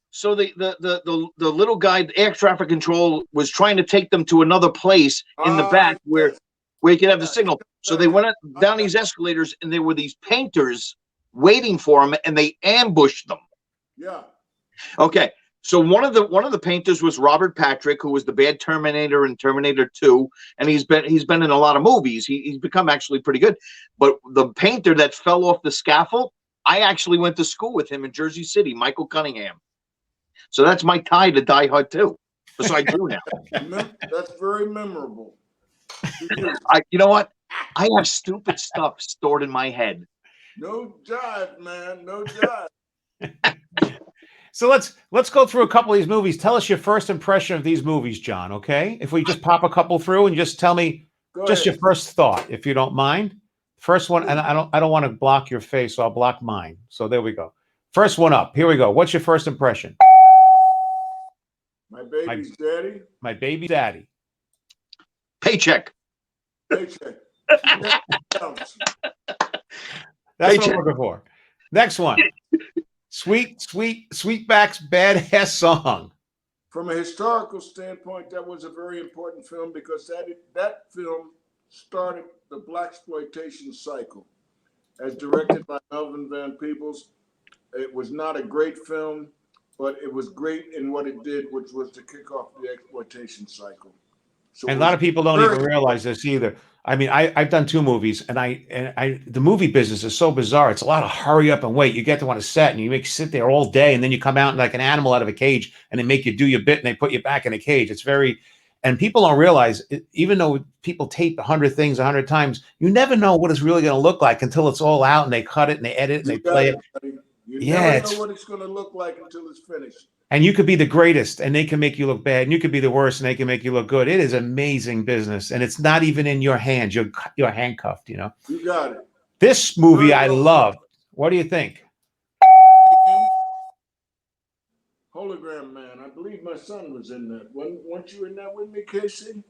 little guy, the air traffic control, was trying to take them to another place in the back where you could have the signal. So they went down these escalators, and there were these painters waiting for them, and they ambushed them. Yeah. Okay. So one of the painters was Robert Patrick, who was the bad Terminator in Terminator 2, and he's been in a lot of movies. He's become actually pretty good. But the painter that fell off the scaffold, I actually went to school with him in Jersey City, Michael Cunningham. So that's my tie to Die Hard 2. So I do now. That's very memorable. You know what? I have stupid stuff stored in my head. No jive, man. No jive. So let's go through a couple of these movies. Tell us your first impression of these movies, John. Okay, if we just pop a couple through and just tell me your first thought, if you don't mind. First one, and I don't want to block your face, so I'll block mine. So there we go. First one up. Here we go. What's your first impression? My baby's daddy. My baby daddy. Paycheck. Paycheck. That's what I'm looking for. Next one. Sweetback's Badass Song. From a historical standpoint, that was a very important film because that film started the blaxploitation cycle. As directed by Melvin Van Peebles, it was not a great film, but it was great in what it did, which was to kick off the exploitation cycle. So and a lot of people don't even realize this either. I mean, I've done 2 movies, and the movie business is so bizarre. It's a lot of hurry up and wait. You get to on a set, and you sit there all day, and then you come out like an animal out of a cage, and they make you do your bit, and they put you back in a cage. It's very, and people don't realize, even though people tape 100 things 100 times, you never know what it's really going to look like until it's all out, and they cut it, and they edit, and they play it. You never know what it's going to look like until it's finished. And you could be the greatest, and they can make you look bad, and you could be the worst, and they can make you look good. It is amazing business, and it's not even in your hands. You're handcuffed, you know. You got it. This movie I love. What do you think? Hologram Man. I believe my son was in that. Weren't you in that with me, Casey?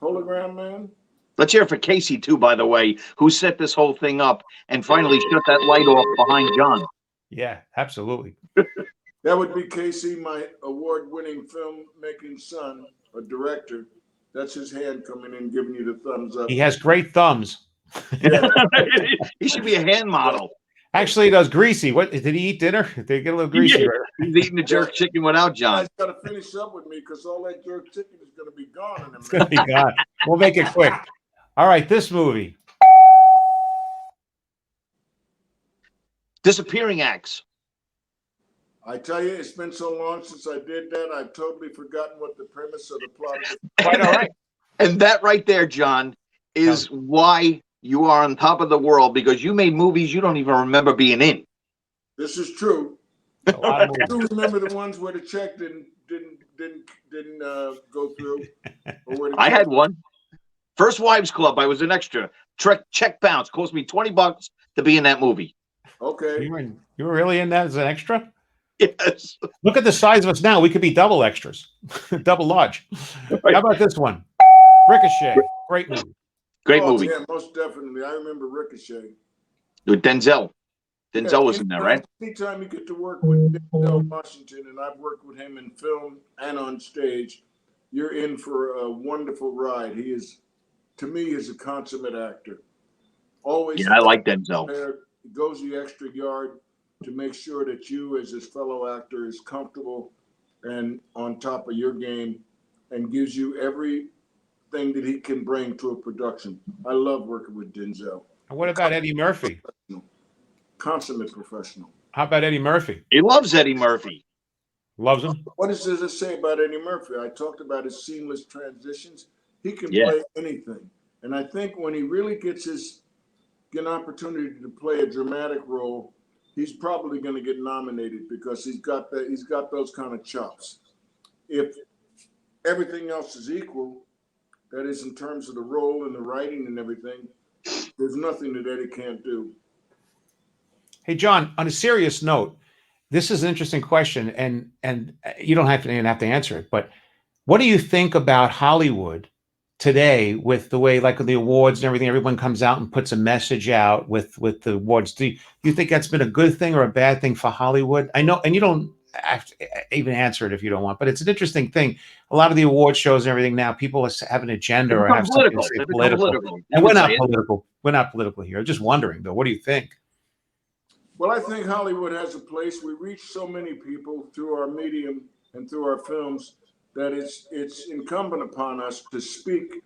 Hologram Man? Let's hear it for Casey, too, by the way, who set this whole thing up and finally shut that light off behind John. Yeah, absolutely. That would be Casey, my award-winning filmmaking son, a director. That's his hand coming in, giving you the thumbs up. He has great thumbs. Yeah. He should be a hand model. Actually, he does greasy. What did he eat dinner? Did he get a little greasy? Yeah. He's eating the jerk chicken without You John. guys got to finish up with me because all that jerk chicken is going to be gone in a It's gonna minute. be gone. We'll make it quick. All right, this movie. Disappearing acts. I tell you, it's been so long since I did that, I've totally forgotten what the premise of the plot is. Quite all right. And that right there, John, is why you are on top of the world, because you made movies you don't even remember being in. This is true. A lot of I movies. do remember the ones where the check didn't go through. Or where the I check- had one. First Wives Club. I was an extra. Check bounce. Cost me $20 to be in that movie. Okay. You were really in that as an extra? Yes. Look at the size of us now. We could be double extras, double large. Right. How about this one? Ricochet. Great movie. Great Oh, movie. Yeah, most definitely. I remember Ricochet. With Denzel. Denzel was in there, right? Anytime you get to work with Denzel Washington, and I've worked with him in film and on stage, you're in for a wonderful ride. He is, to me, is a consummate actor. Always Yeah, I like Denzel. there, goes the extra yard to make sure that you, as his fellow actor, is comfortable and on top of your game, and gives you everything that he can bring to a production. I love working with Denzel. And what about Eddie Murphy? Consummate professional. How about Eddie Murphy? He loves Eddie Murphy. Loves him? What does it say about Eddie Murphy? I talked about his seamless transitions. He can Yeah. play anything. And I think when he really gets an opportunity to play a dramatic role, he's probably going to get nominated because he's got those kind of chops. If everything else is equal, that is in terms of the role and the writing and everything, there's nothing that Eddie can't do. Hey, John, on a serious note, this is an interesting question, and you don't have to answer it, but what do you think about Hollywood today with the way, like the awards and everything, everyone comes out and puts a message out with the awards? Do you think that's been a good thing or a bad thing for Hollywood? I know, and you don't have to even answer it if you don't want, but it's an interesting thing. A lot of the award shows and everything now, people have an agenda or have something to say political. And we're not political. We're not political here. I'm just wondering, though, what do you think? Well, I think Hollywood has a place. We reach so many people through our medium and through our films that it's incumbent upon us to speak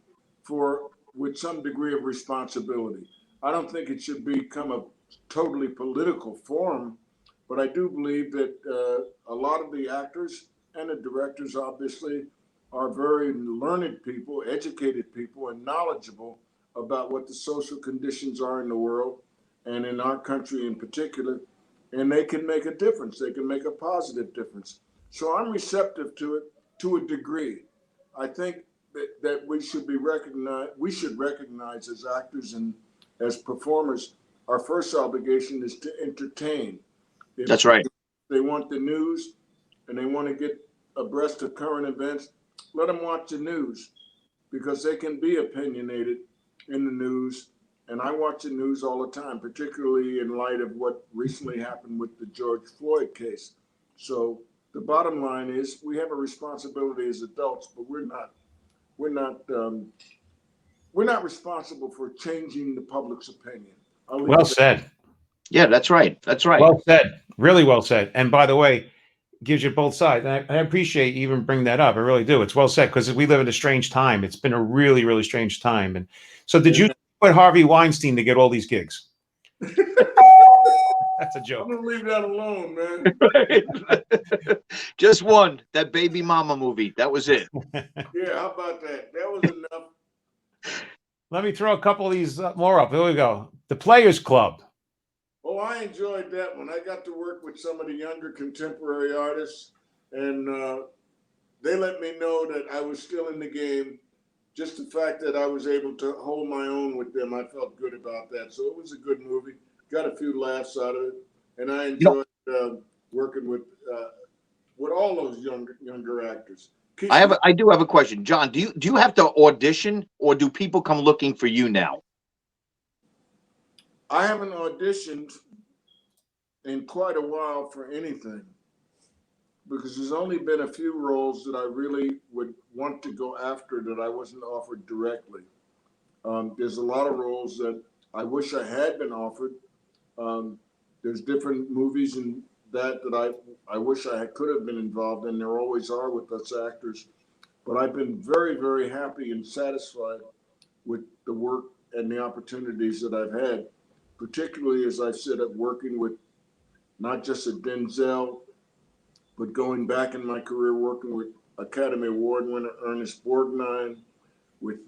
with some degree of responsibility. I don't think it should become a totally political forum, but I do believe that a lot of the actors and the directors obviously are very learned people, educated people, and knowledgeable about what the social conditions are in the world and in our country in particular, and they can make a difference. They can make a positive difference. So I'm receptive to it to a degree. I think that we should recognize as actors and as performers, our first obligation is to entertain. That's right. They want the news and they want to get abreast of current events, let them watch the news because they can be opinionated in the news. And I watch the news all the time, particularly in light of what recently happened with the George Floyd case. So the bottom line is we have a responsibility as adults, but we're not responsible for changing the public's opinion. Well said. Yeah, that's right. That's right. Well said. Really well said. And by the way, gives you both sides. And I appreciate you even bring that up. I really do. It's well said because we live in a strange time. It's been a really, really strange time. And so did you put Harvey Weinstein to get all these gigs? That's a joke. I'm gonna leave that alone, man. Just one, that Baby Mama movie. That was it. Yeah, how about that? That was enough. Let me throw a couple of these more up. Here we go. The Players Club. Oh, I enjoyed that one. I got to work with some of the younger contemporary artists, and they let me know that I was still in the game. Just the fact that I was able to hold my own with them, I felt good about that. So it was a good movie. Got a few laughs out of it, and I enjoyed working with with all those younger actors. I do have a question, John. Do you have to audition, or do people come looking for you now? I haven't auditioned in quite a while for anything, because there's only been a few roles that I really would want to go after that I wasn't offered directly. There's a lot of roles that I wish I had been offered. There's different movies and that I wish I could have been involved in. There always are with us actors. But I've been very, very happy and satisfied with the work and the opportunities that I've had, particularly as I've said, at working with not just a Denzel, but going back in my career working with Academy Award winner Ernest Borgnine, with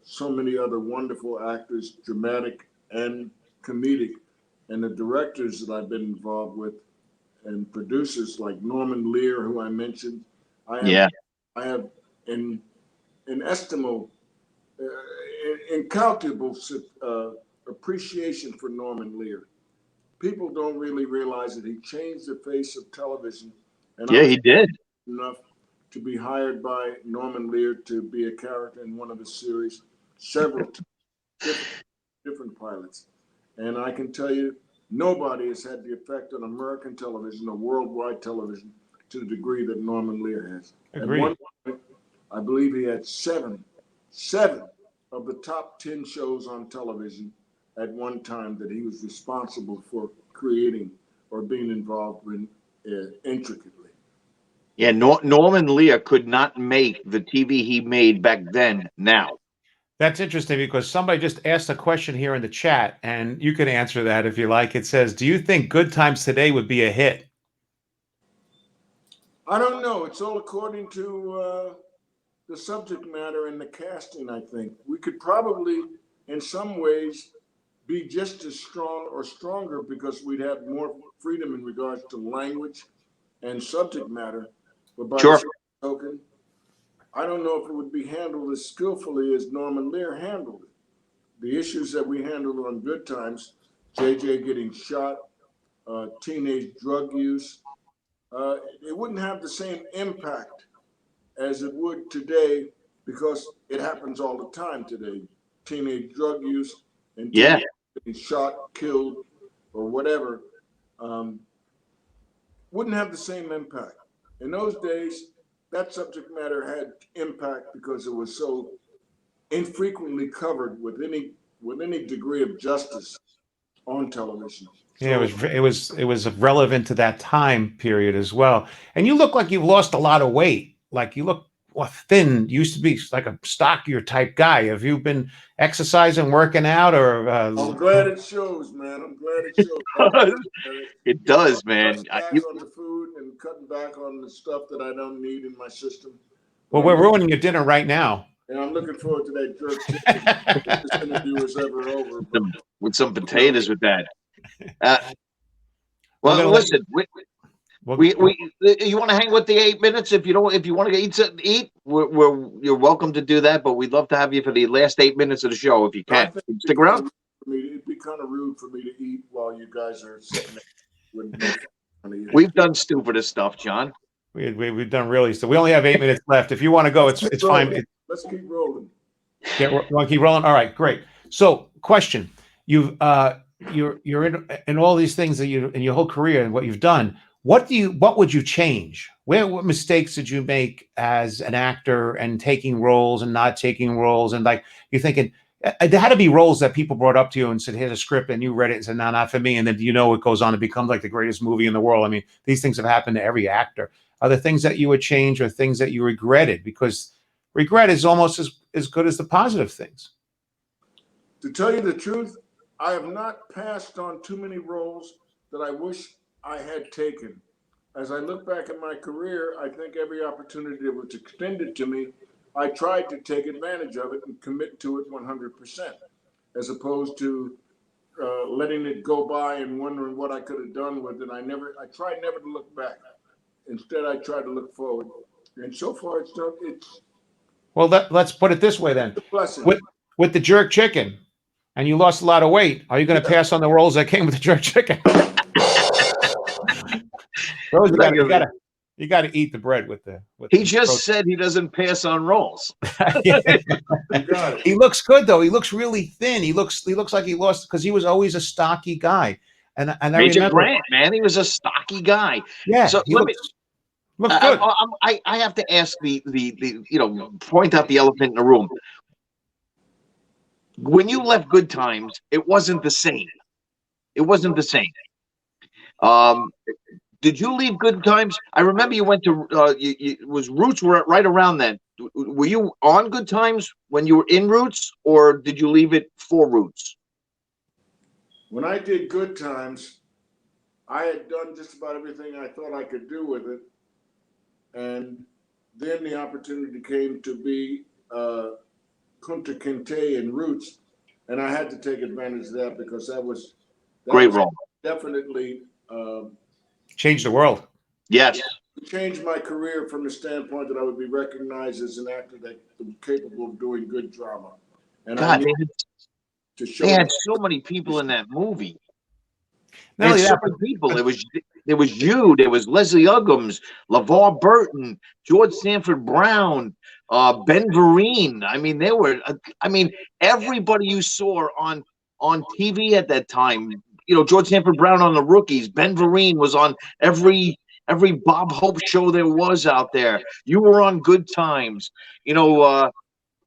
so many other wonderful actors, dramatic and comedic, and the directors that I've been involved with, and producers like Norman Lear, who I mentioned. I have an estimable, incalculable appreciation for Norman Lear. People don't really realize that he changed the face of television. And yeah, he did. Enough to be hired by Norman Lear to be a character in one of his series, several different pilots. And I can tell you, nobody has had the effect on American television or worldwide television to the degree that Norman Lear has. Agreed. At one point, I believe he had seven of the top 10 shows on television at one time that he was responsible for creating or being involved in intricately. Yeah, Norman Lear could not make the TV he made back then now. That's interesting because somebody just asked a question here in the chat, and you can answer that if you like. It says, do you think Good Times Today would be a hit? I don't know. It's all according to the subject matter and the casting, I think. We could probably, in some ways, be just as strong or stronger because we'd have more freedom in regards to language and subject matter. But by the same token, I don't know if it would be handled as skillfully as Norman Lear handled it. The issues that we handled on Good Times, JJ getting shot, teenage drug use, it wouldn't have the same impact as it would today because it happens all the time today. Teenage drug use and getting shot, killed, or whatever, wouldn't have the same impact. In those days, that subject matter had impact because it was so infrequently covered with any degree of justice on television. Yeah, it was relevant to that time period as well. And you look like you've lost a lot of weight. Like you look thin. You used to be like a stockier type guy. Have you been exercising, working out, or? I'm glad it shows, man. I'm glad it shows. It does, man. Back on the food and cutting back on the stuff that I don't need in my system. Well, we're ruining your dinner right now. And I'm looking forward to that jerk chicken. If this interview is ever over. With some potatoes with that. Well, listen. You want to hang with the 8 minutes? If you want to eat something to eat, you're welcome to do that. But we'd love to have you for the last 8 minutes of the show if you can. Stick around. It'd be kind of rude for me to eat while you guys are sitting there. We've done stupider stuff, John. We've done really so. We only have 8 minutes left. If you want to go, it's fine. Let's keep rolling. You want to keep rolling? All right, great. So, question: you're in all these things that you in your whole career and what you've done. What would you change? What mistakes did you make as an actor and taking roles and not taking roles? And like you're thinking, there had to be roles that people brought up to you and said, here's a script, and you read it and said, no, not for me. And then it goes on to become like the greatest movie in the world. I mean, these things have happened to every actor. Are there things that you would change or things that you regretted? Because regret is almost as good as the positive things. To tell you the truth, I have not passed on too many roles that I wish I had taken. As I look back at my career, I think every opportunity that was extended to me, I tried to take advantage of it and commit to it 100%, as opposed to letting it go by and wondering what I could have done with it. I tried never to look back. Instead, I tried to look forward. And so far, it's well, let's put it this way then. With the jerk chicken, and you lost a lot of weight, are you going to pass on the roles that came with the jerk chicken? Those you gotta You got to eat the bread with the. He just said he doesn't pass on roles. Yeah. You got it. He looks good though. He looks really thin. He looks like he lost because he was always a stocky guy. And I Major remember, Grant, man, he was a stocky guy. yeah, So he let me. looks good. I have to ask the point out the elephant in the room. When you left Good Times, it wasn't the same. It wasn't the same. Did you leave Good Times? I remember you went to was Roots were right around then. Were you on Good Times when you were in Roots, or did you leave it for Roots? When I did Good Times, I had done just about everything I thought I could do with it. And then the opportunity came to be Kunta Kinte in Roots. And I had to take advantage of that because that was Great role. Definitely Changed the world. Yes. changed my career from the standpoint that I would be recognized as an actor that was capable of doing good drama. And God, I needed to show they had so many people in that movie. Not only So that, many people. There was you. There was Leslie Uggams, LeVar Burton, George Sanford Brown, Ben Vereen. I mean, there were. I mean, everybody you saw on TV at that time. You know, George Sanford Brown on The Rookies. Ben Vereen was on every Bob Hope show there was out there. You were on Good Times. You know,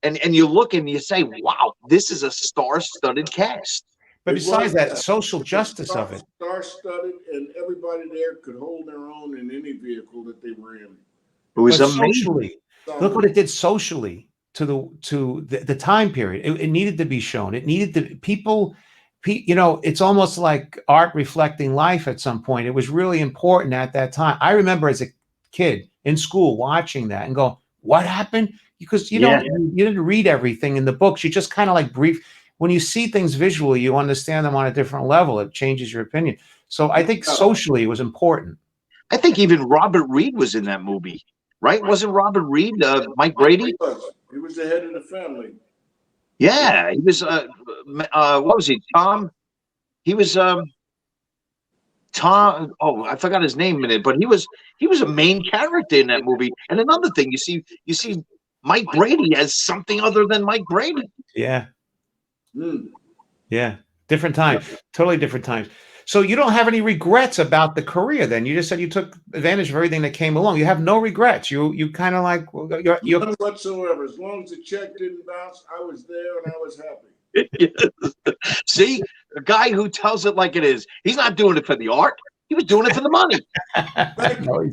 and you look and you say, wow, this is a star-studded cast. but besides that, social justice of it. Star-studded, and everybody there could hold their own in any vehicle that they were in. It was But amazing. socially, look what it did socially to the time period. It needed to be shown. It needed to people. You know, it's almost like art reflecting life at some point. It was really important at that time. I remember as a kid in school watching that and going, what happened? Because you didn't read everything in the books. You just kind of like brief. When you see things visually, you understand them on a different level. It changes your opinion. So I think socially it was important. I think even Robert Reed was in that movie, right? Wasn't Robert Reed Mike Brady? He was the head of the family. Yeah, he was. What was he? Tom. He was Tom. Oh, I forgot his name in it, but he was a main character in that movie. And another thing, you see, Mike Brady as something other than Mike Brady. Yeah. Yeah. Different time. Totally different times. So you don't have any regrets about the career then? You just said you took advantage of everything that came along. You have no regrets. You kind of like you're none whatsoever. As long as the check didn't bounce, I was there and I was happy. See, a guy who tells it like it is. He's not doing it for the art. He was doing it for the money. No,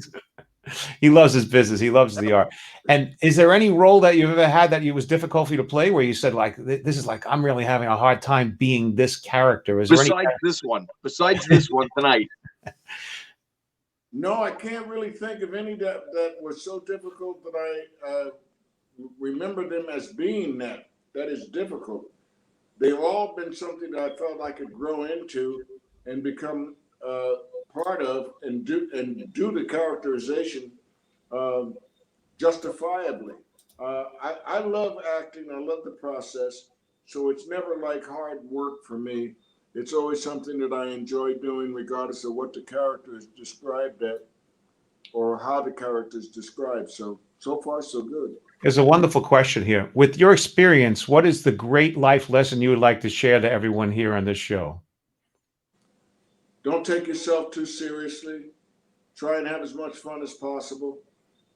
he loves his business. He loves the art. And is there any role that you've ever had that it was difficult for you to play where you said like, this is like, I'm really having a hard time being this character? Is Besides there besides this one tonight. No, I can't really think of any that was so difficult that I remember them as being that. That is difficult. They've all been something that I felt I could grow into and become part of and do the characterization justifiably. I love acting. I love the process. So it's never like hard work for me. It's always something that I enjoy doing, regardless of what the character is described at or how the character is described. So far, so good. There's a wonderful question here. With your experience, what is the great life lesson you would like to share to everyone here on this show? Don't take yourself too seriously. Try and have as much fun as possible,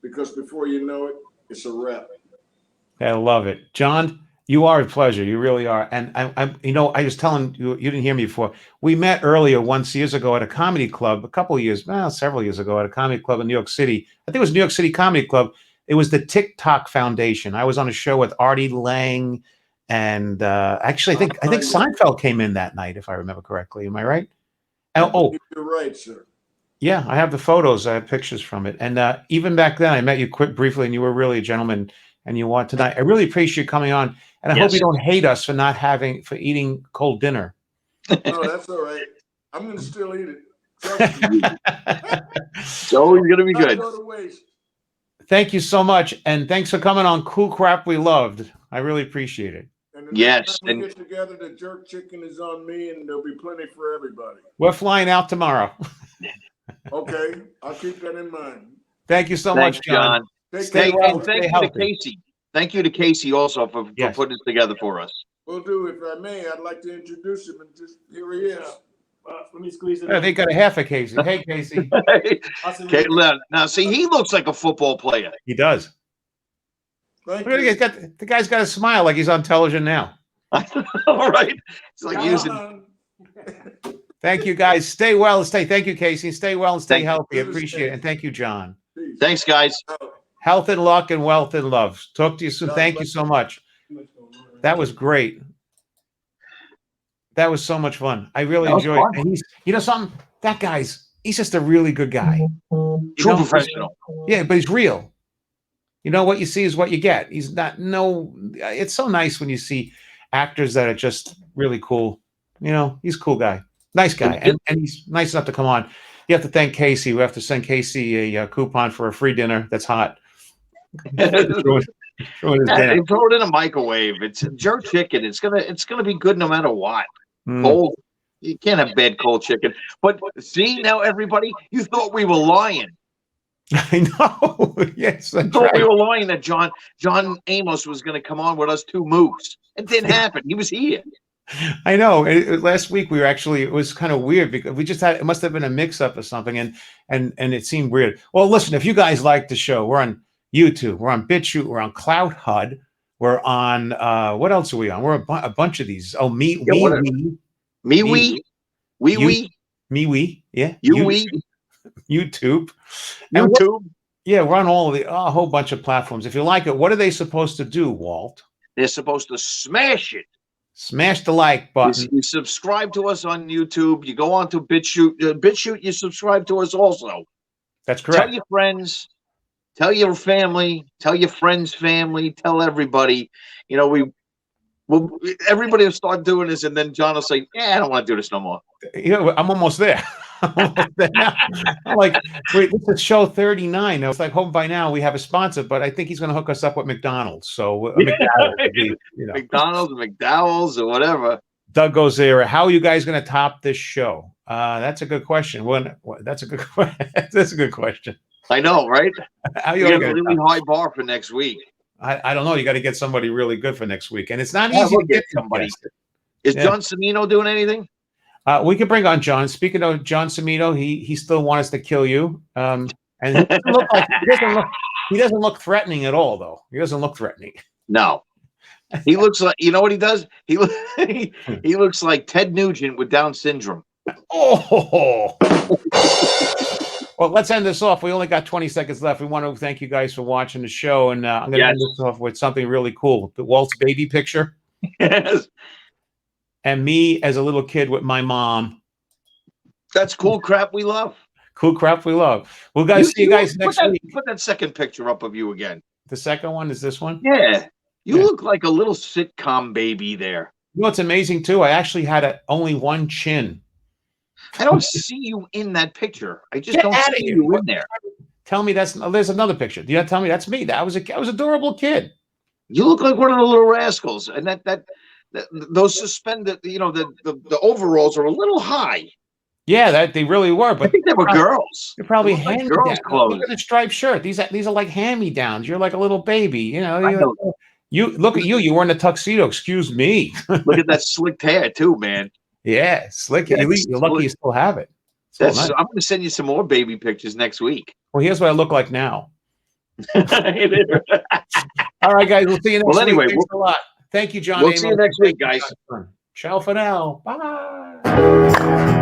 because before you know it, it's a wrap. I love it. John, you are a pleasure. You really are. And I was telling you, you didn't hear me before. We met earlier years ago at a comedy club, several years ago at a comedy club in New York City. I think it was New York City Comedy Club. It was the TikTok Foundation. I was on a show with Artie Lang, and actually, I think Seinfeld came in that night, if I remember correctly. Am I right? Oh, you're right, sir. Yeah, I have the photos. I have pictures from it. And even back then, I met you briefly, and you were really a gentleman. And you want tonight. I really appreciate you coming on, and I hope you don't hate us for eating cold dinner. No, that's all right. I'm going to still eat it. So it's going to be good. Go to waste. Thank you so much, and thanks for coming on Cool Crap We Loved. I really appreciate it. And the next time we get together, the jerk chicken is on me, and there'll be plenty for everybody. We're flying out tomorrow. Okay, I'll keep that in mind. Thank you so Thanks, much, John. Stay well, And stay thank you to healthy. Casey. Thank you to Casey also for Yes. putting it together for us. Will do. If I may, I'd like to introduce him, and just here he is. Let me squeeze it Yeah, in. they got a half a Casey. Hey, Casey. Okay, now see, he looks like a football player. He does. Thank Look you. at the guy's got a smile like he's on television now. All right. It's like using. Thank you, guys. Stay well and Thank you, Casey. Stay well and stay Thank you. healthy. I appreciate it. And thank you, John. Peace. Thanks, guys. Health and luck and wealth and love. Talk to you soon. God Thank bless you so much. That was great. That was so much fun. I really That was enjoyed fun. it. And you know something? He's just a really good guy. True You know? professional. Yeah, but he's real. You know, what you see is what you get. He's not, it's so nice when you see actors that are just really cool. You know, he's a cool guy. Nice guy. And he's nice enough to come on. You have to thank Casey. We have to send Casey a coupon for a free dinner that's hot. Throw his dinner. They throw it in a microwave. It's jerk chicken. It's gonna be good no matter what. Cold. You can't have bad cold chicken. But see, now everybody, you thought we were lying. I know. Yes, You that's thought we right. were lying that John Amos was going to come on with us two moose. It didn't happen. He was here. I know. Last week it was kind of weird because it must have been a mix up or something, and it seemed weird. Well, listen, if you guys like the show, we're on YouTube, we're on BitChute, we're on Clout HUD, we're on what else are we on? We're a bunch of these. Oh, MeWe. yeah, YouTube. And YouTube. Yeah, we're on a whole bunch of platforms. If you like it, what are they supposed to do, Walt? They're supposed to smash it. Smash the like button. You subscribe to us on YouTube. You go on to BitChute. BitChute, you subscribe to us also. That's correct. Tell your friends. Tell your family. Tell your friends' family. Tell everybody. You know, everybody will start doing this, and then John will say, "Yeah, I don't want to do this no more." You know, I'm almost there. I'm like, wait, this is show 39. It's like, hope by now we have a sponsor, but I think he's going to hook us up with McDonald's. So McDonald's, McDowell's, or whatever. Doug goes there. How are you guys going to top this show? That's a good question. That's a good that's a good question. I know, right? How you have a really high bar for next week. I don't know. You got to get somebody really good for next week, and it's not easy to get somebody. Is John Cimino doing anything? We could bring on John. Speaking of John Cimino, he still wants to kill you. And he doesn't look threatening at all, though. He doesn't look threatening. No. He looks like, you know what he does? He looks like Ted Nugent with Down syndrome. Oh. Well, let's end this off. We only got 20 seconds left. We want to thank you guys for watching the show, and I'm going to end this off with something really cool. The Walt's baby picture. Yes. And me as a little kid with my mom. That's cool crap we love. Cool crap we love. We'll guys see you guys next week. Put that second picture up of you again. The second one is this one? Yeah. You look like a little sitcom baby there. You know what's amazing too? I actually had only one chin. I don't see you in that picture. I just don't see you in there. Tell me there's another picture. Do you tell me that's me? I was adorable kid. You look like one of the little rascals, and those suspended, the overalls are a little high. Yeah, they really were. But I think they were girls. They're probably like hand girls' clothes. Look at the striped shirt. These are like hand-me-downs. You're like a little baby. You know. I know. You look at you. You were in a tuxedo. Excuse me. Look at that slicked hair too, man. Yeah, slick. You're lucky you still have it. I'm going to send you some more baby pictures next week. Well, here's what I look like now. All right, guys. We'll see you next week. Thanks a lot. Thank you, John. We'll see you next week, guys. Ciao for now. Bye.